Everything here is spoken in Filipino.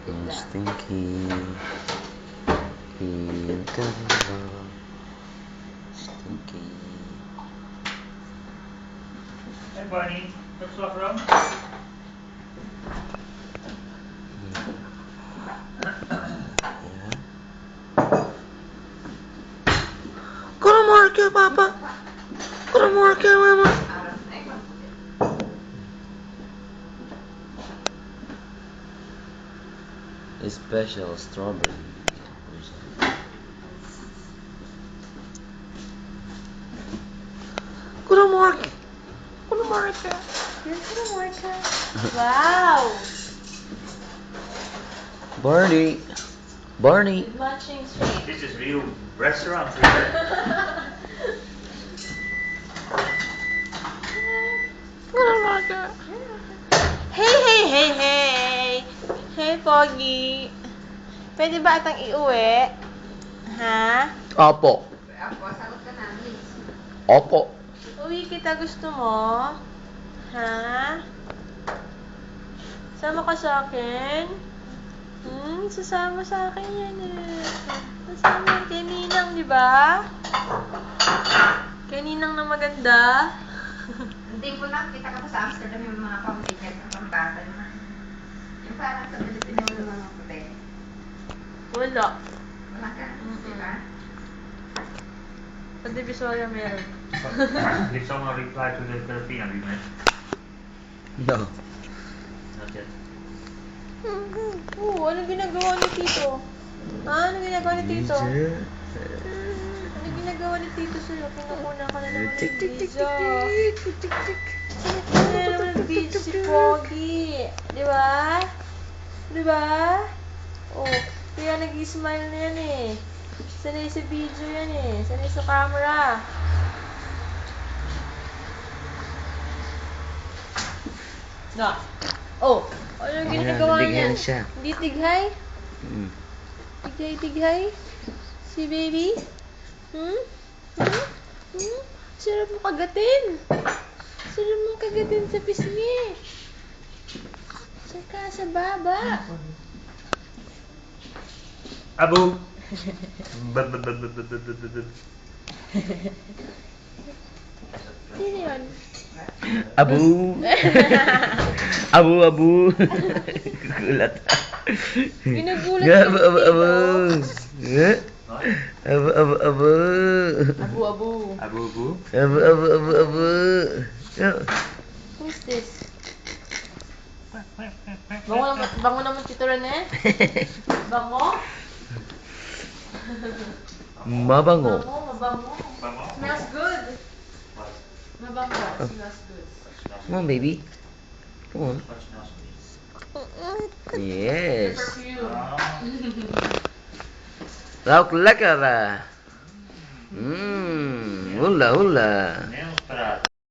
Ang stinky. Feel ka ba? Stinky. Hey Barney, let's walk around. Yeah. Go to market, Papa. Go to market, Mama. A special strawberry. Go to market. Go to market. Yes, go to market. Wow! Barney. Barney. With matching straight. This is real restaurant here. Go to market. Hey! Hey, Pogi. Pwede ba atang iuwi? Ha? Opo. Sagot ka namin. Opo. Uwi kita, gusto mo? Ha? Sama ka sa akin? Sasama sa akin yan eh. Sasama yan kay Ninang, di ba? Kay Ninang na maganda. Hindi ko na, kita ka pa sa Amsterdam yung mga pamilya ng pambata na. Yung parang sa Pilipinas yung mga puti. Wala. Wala ka, di ba? Sa Divisoria meron. Did someone reply to the Filipino we met? No. Not yet. Ano ginagawa ni Tito? Ha? Ano ginagawa ni Tito? Ano ginagawa ni Tito sa'yo? Pinakuna ka na naman ng video. Pinakuna na naman ng video si Pogi. Di ba? Di ba? Oh, kaya nag-smile na yan eh. Sanay sa video yan eh. Sanay sa camera. Na. Oh, ano yung ginagawa niya? Naligyan siya. Hindi tighay? Mm. Tighay? Si baby? Sarap mo kagatin. Sarap mo kagatin sa pisngi. Saka sa baba. Abu! Sino yun? Abu. Abu. Gugulat. Ginugulat Nga, ka Abu. dito. Abu. Abu-abu. Abu. Yeah. Who's this? Bango naman Tito Rene? Bango? Mabango. Mabango. Smells good. Mabango. Smells good. Come on, baby. Come on. What smells good? Yes. Perfume. Lauk lekker. Hula. Nails praten.